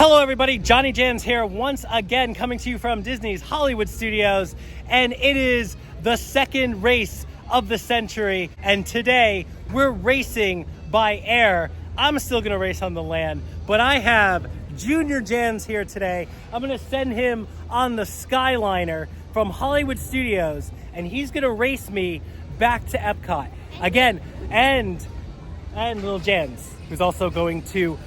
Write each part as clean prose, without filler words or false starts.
Hello everybody, JohnnyJans here once again coming to you from Disney's Hollywood Studios, and it is the second race of the century, and today we're racing by air. I'm still gonna race on the land, but I have JohnnyJans here today. I'm gonna send him on the Skyliner from Hollywood Studios, and he's gonna race me back to Epcot again, and little Jans, who's also going to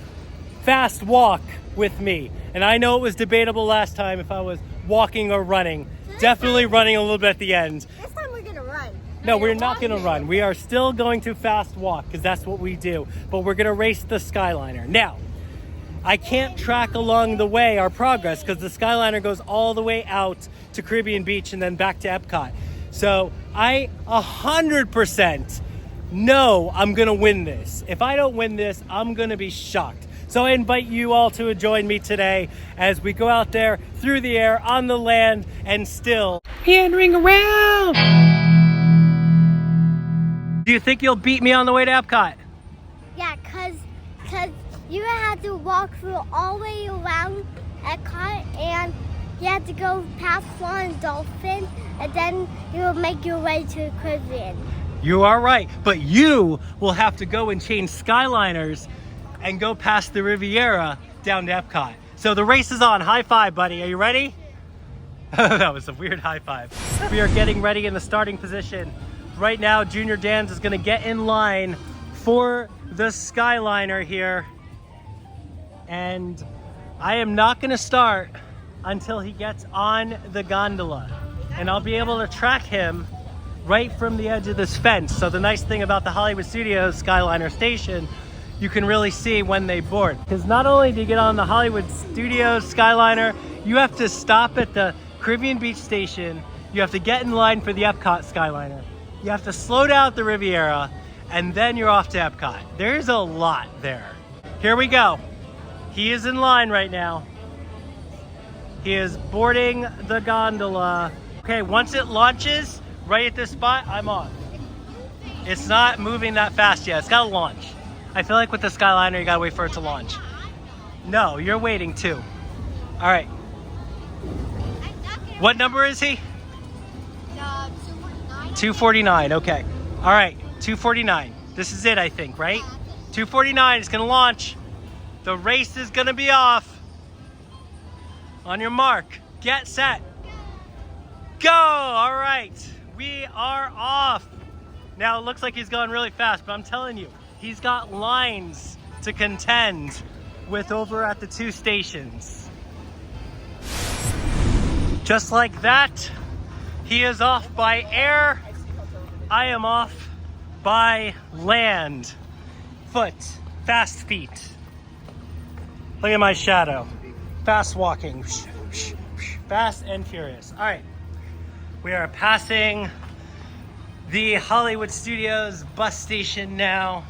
fast walk with me. And I know it was debatable last time if I was walking or running. Definitely running a little bit at the end. This time we're gonna run. No, we're not gonna run. We are still going to fast walk because that's what we do. But we're gonna race the Skyliner. Now, I can't track along the way our progress because the Skyliner goes all the way out to Caribbean Beach and then back to Epcot. So I 100% know I'm gonna win this. If I don't win this, I'm gonna be shocked. So I invite you all to join me today as we go out there through the air, on the land, and still meandering around. Do you think you'll beat me on the way to Epcot? Yeah, cause you have to walk through all the way around Epcot, and you have to go past Swan and Dolphin, and then you'll make your way to the Caribbean. You are right, but you will have to go and change Skyliners and go past the Riviera down to Epcot. So the race is on. High five, buddy. Are you ready? That was a weird high five. We are getting ready in the starting position. Right now, JohnnyJans is gonna get in line for the Skyliner here. And I am not gonna start until he gets on the gondola. And I'll be able to track him right from the edge of this fence. So the nice thing about the Hollywood Studios Skyliner station, you can really see when they board. Because not only do you get on the Hollywood Studios Skyliner, you have to stop at the Caribbean Beach station, you have to get in line for the Epcot Skyliner, you have to slow down at the Riviera, and then you're off to Epcot. There's a lot there. Here we go. He is in line right now. He is boarding the gondola. Okay, once it launches, right at this spot, I'm on. It's not moving that fast yet, it's gotta launch. I feel like with the Skyliner, you gotta wait for it to launch. No, you're waiting too. All right. What number is he? 249. 249, okay. All right, 249. This is it, I think, right? 249 is gonna launch. The race is gonna be off. On your mark, get set, go. All right, we are off. Now it looks like he's going really fast, but I'm telling you, he's got lines to contend with over at the two stations. Just like that, he is off by air. I am off by land. Foot, fast feet. Look at my shadow. Fast walking, fast and furious. All right, we are passing the Hollywood Studios bus station now.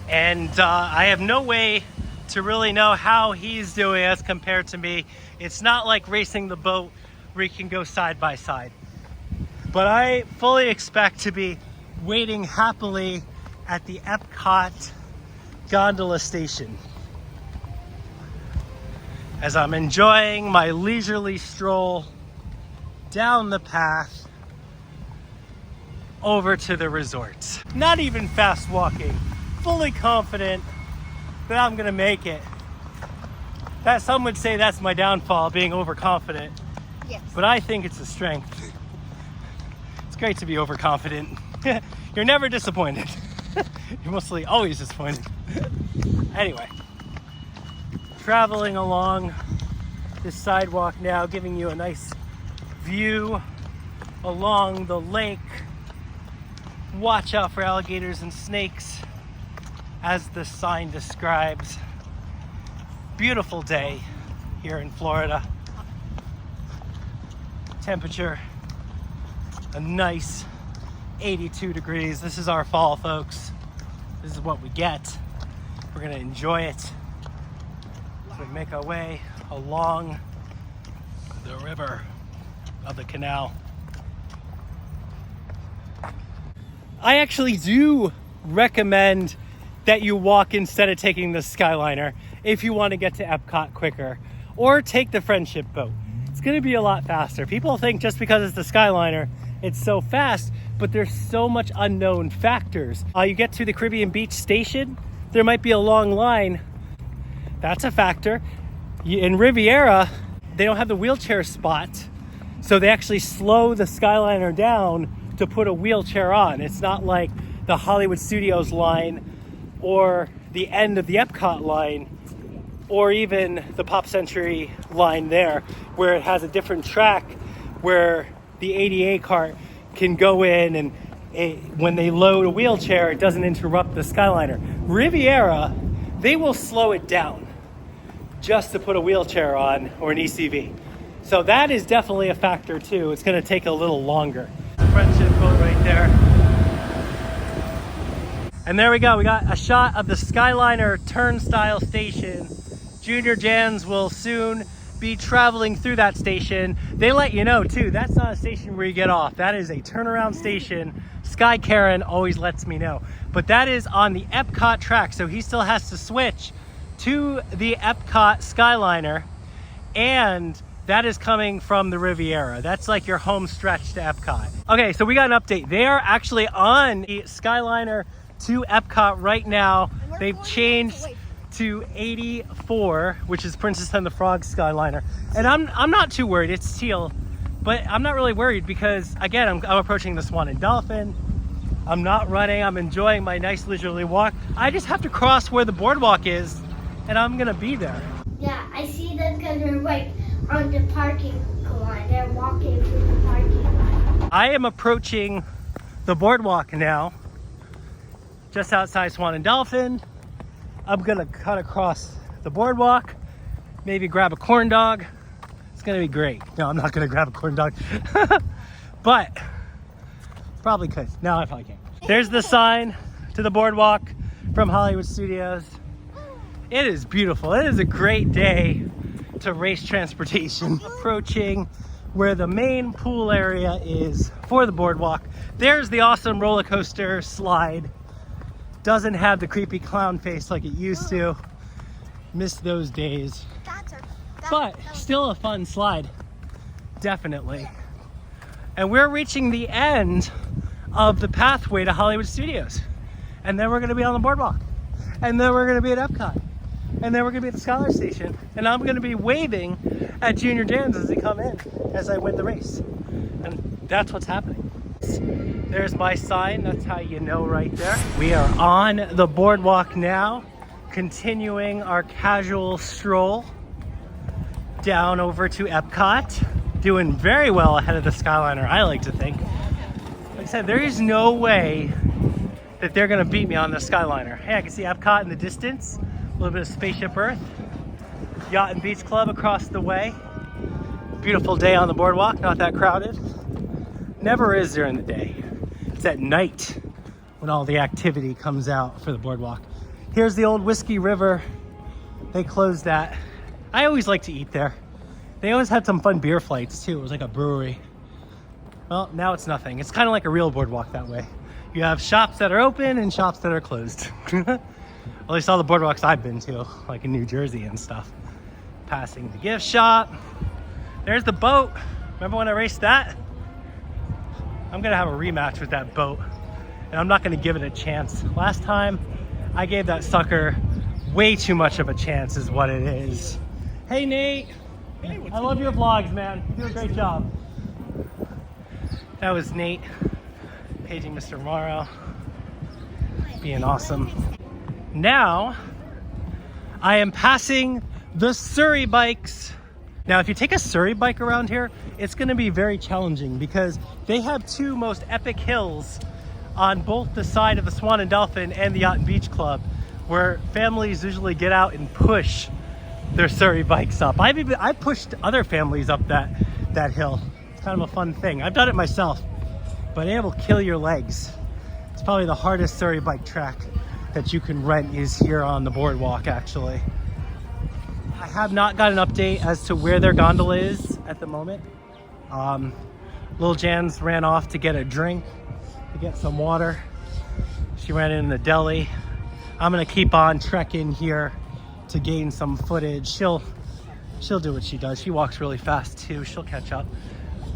And I have no way to really know how he's doing as compared to me. It's not like racing the boat where you can go side by side. But I fully expect to be waiting happily at the Epcot gondola station as I'm enjoying my leisurely stroll down the path over to the resort. Not even fast walking. Fully confident that I'm gonna make it. That some would say that's my downfall, being overconfident. Yes. But I think it's a strength. It's great to be overconfident. You're never disappointed. You're mostly always disappointed. Anyway, traveling along this sidewalk now, giving you a nice view along the lake. Watch out for alligators and snakes, as the sign describes. Beautiful day here in Florida. Temperature, a nice 82 degrees. This is our fall, folks. This is what we get. We're gonna enjoy it as we make our way along the river of the canal. I actually do recommend that you walk instead of taking the Skyliner if you want to get to Epcot quicker, or take the Friendship boat. It's going to be a lot faster. People think just because it's the Skyliner, it's so fast, but there's so much unknown factors. You get to the Caribbean Beach station, there might be a long line. That's a factor. In Riviera, they don't have the wheelchair spot, so they actually slow the Skyliner down to put a wheelchair on. It's not like the Hollywood Studios line or the end of the Epcot line or even the Pop Century line there, where it has a different track where the ADA cart can go in, and when they load a wheelchair, it doesn't interrupt the Skyliner. Riviera, they will slow it down just to put a wheelchair on or an ECV. So that is definitely a factor too. It's going to take a little longer. The Friendship boat right there. And there we go. We got a shot of the Skyliner turnstile station. JohnnyJans will soon be traveling through that station. They let you know too, that's not a station where you get off. That is a turnaround station. Sky Karen always lets me know. But that is on the Epcot track, so he still has to switch to the Epcot Skyliner, and that is coming from the Riviera. That's like your home stretch to Epcot. Okay, so we got an update. They are actually on the Skyliner to Epcot right now. They've changed to 84, which is Princess and the Frog Skyliner. And I'm not too worried. It's teal, but I'm not really worried because, again, I'm approaching the Swan and Dolphin. I'm not running. I'm enjoying my nice leisurely walk. I just have to cross where the boardwalk is, and I'm gonna be there. Yeah, I see them because they're like on the parking lot. They're walking through the parking lot. I am approaching the boardwalk now, just outside Swan and Dolphin. I'm gonna cut across the boardwalk, maybe grab a corn dog. It's gonna be great. No, I'm not gonna grab a corn dog, but probably could. No, I probably can't. There's the sign to the boardwalk from Hollywood Studios. It is beautiful. It is a great day to race transportation. Approaching where the main pool area is for the boardwalk. There's the awesome roller coaster slide. Doesn't have the creepy clown face like it used to. Missed those days. But still a fun slide, definitely. And we're reaching the end of the pathway to Hollywood Studios. And then we're gonna be on the boardwalk. And then we're gonna be at Epcot. And then we're gonna be at the Scholar Station. And I'm gonna be waving at JohnnyJans as they come in, as I win the race. And that's what's happening. There's my sign, that's how you know right there. We are on the boardwalk now, continuing our casual stroll down over to Epcot. Doing very well ahead of the Skyliner, I like to think. Like I said, there is no way that they're gonna beat me on the Skyliner. Hey, I can see Epcot in the distance, a little bit of Spaceship Earth, Yacht and Beach Club across the way. Beautiful day on the boardwalk, not that crowded. Never is during the day. It's at night when all the activity comes out for the boardwalk. Here's the old Whiskey River. They closed that. I always like to eat there. They always had some fun beer flights too. It was like a brewery. Well, now it's nothing. It's kind of like a real boardwalk that way. You have shops that are open and shops that are closed. At least all the boardwalks I've been to, like in New Jersey and stuff. Passing the gift shop. There's the boat. Remember when I raced that? I'm gonna have a rematch with that boat, and I'm not gonna give it a chance. Last time, I gave that sucker way too much of a chance is what it is. Hey, Nate. Hey, I love your vlogs, man. You do a great job. That was Nate, paging Mr. Morrow, being awesome. Now, I am passing the Surrey bikes. Now, if you take a Surrey bike around here, it's gonna be very challenging because they have two most epic hills on both the side of the Swan and Dolphin and the Yacht and Beach Club, where families usually get out and push their Surrey bikes up. I pushed other families up that hill. It's kind of a fun thing. I've done it myself, but it will kill your legs. It's probably the hardest Surrey bike track that you can rent is here on the boardwalk, actually. I have not got an update as to where their gondola is at the moment. Lil Jans ran off to get a drink, to get some water. She ran in the deli. I'm gonna keep on trekking here to gain some footage. She'll do what she does. She walks really fast too. She'll catch up.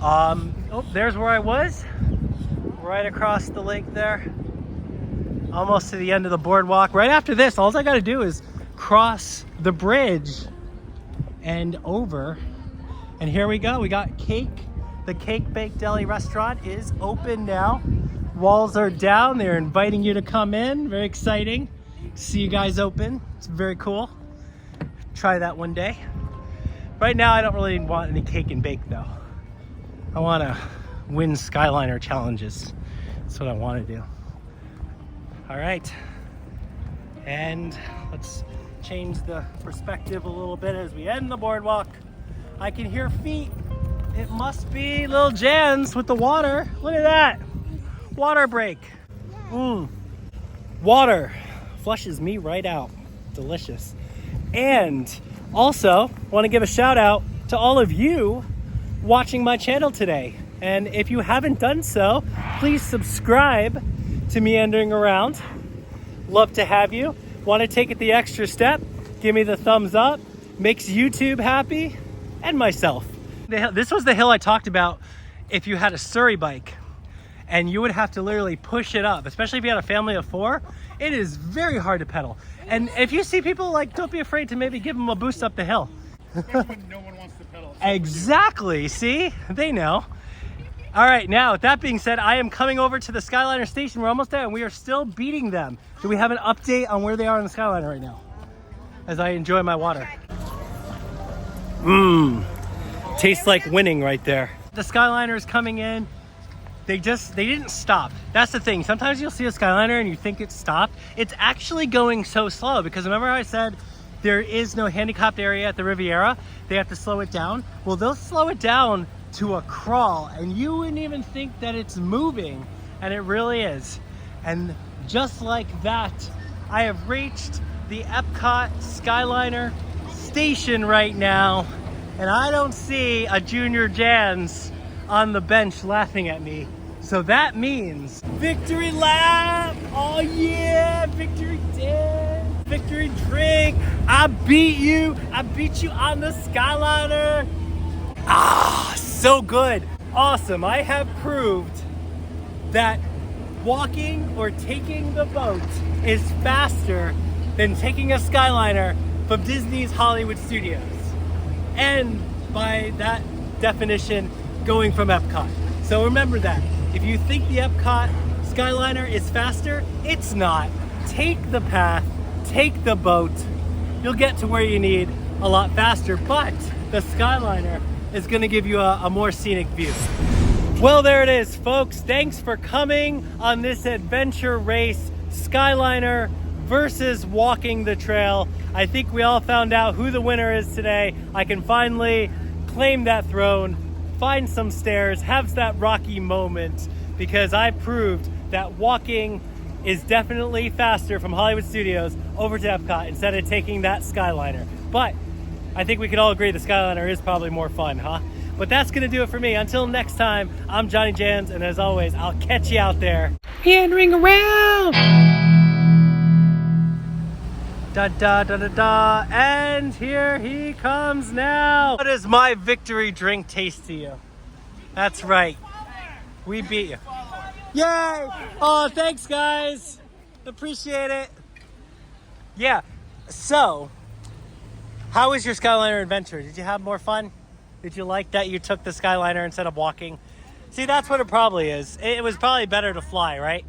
Oh, there's where I was. Right across the lake there. Almost to the end of the boardwalk. Right after this, all I gotta do is cross the bridge and over. And here we go. We got cake. The Cake Bake Deli restaurant is open now. Walls are down. They're inviting you to come in. Very exciting. See you guys open. It's very cool. Try that one day. Right now, I don't really want any cake and bake though. I want to win Skyliner challenges. That's what I want to do. All right. And let's change the perspective a little bit as we end the boardwalk. I can hear feet. It must be little Jans with the water. Look at that. Water break. Water flushes me right out. Delicious. And also want to give a shout out to all of you watching my channel today. And if you haven't done so, please subscribe to Meandering Around. Love to have you. Want to take it the extra step? Give me the thumbs up. Makes YouTube happy and myself. This was the hill I talked about if you had a Surrey bike and you would have to literally push it up, especially if you had a family of 4. It is very hard to pedal. And if you see people, like, don't be afraid to maybe give them a boost up the hill. Especially when no one wants to pedal. Exactly, see? They know. All right, now with that being said, I am coming over to the Skyliner station. We're almost there and we are still beating them. Do we have an update on where they are on the Skyliner right now? As I enjoy my water. Tastes like winning right there. The Skyliner is coming in. They didn't stop. That's the thing. Sometimes you'll see a Skyliner and you think it's stopped. It's actually going so slow because remember how I said there is no handicapped area at the Riviera? They have to slow it down. Well, they'll slow it down to a crawl and you wouldn't even think that it's moving, and it really is. And just like that, I have reached the Epcot Skyliner station right now. And I don't see a Junior Jans on the bench laughing at me. So that means victory lap! Oh yeah, victory dance, victory drink. I beat you on the Skyliner. Ah, so good. Awesome, I have proved that walking or taking the boat is faster than taking a Skyliner from Disney's Hollywood Studios. And by that definition, going from Epcot. So remember that. If you think the Epcot Skyliner is faster, it's not. Take the path, take the boat. You'll get to where you need a lot faster, but the Skyliner is gonna give you a more scenic view. Well, there it is, folks. Thanks for coming on this adventure race, Skyliner versus walking the trail. I think we all found out who the winner is today. I can finally claim that throne, find some stairs, have that rocky moment, because I proved that walking is definitely faster from Hollywood Studios over to Epcot instead of taking that Skyliner. But I think we can all agree the Skyliner is probably more fun, huh? But that's gonna do it for me. Until next time, I'm JohnnyJans, and as always, I'll catch you out there. Meandering around! Da da da da da, and here he comes now. What does my victory drink taste to you? That's right, we beat you. Yay! Oh, thanks guys, appreciate it. Yeah, so how was your Skyliner adventure? Did you have more fun? Did you like that you took the Skyliner instead of walking? See, that's what it probably is. It was probably better to fly, right?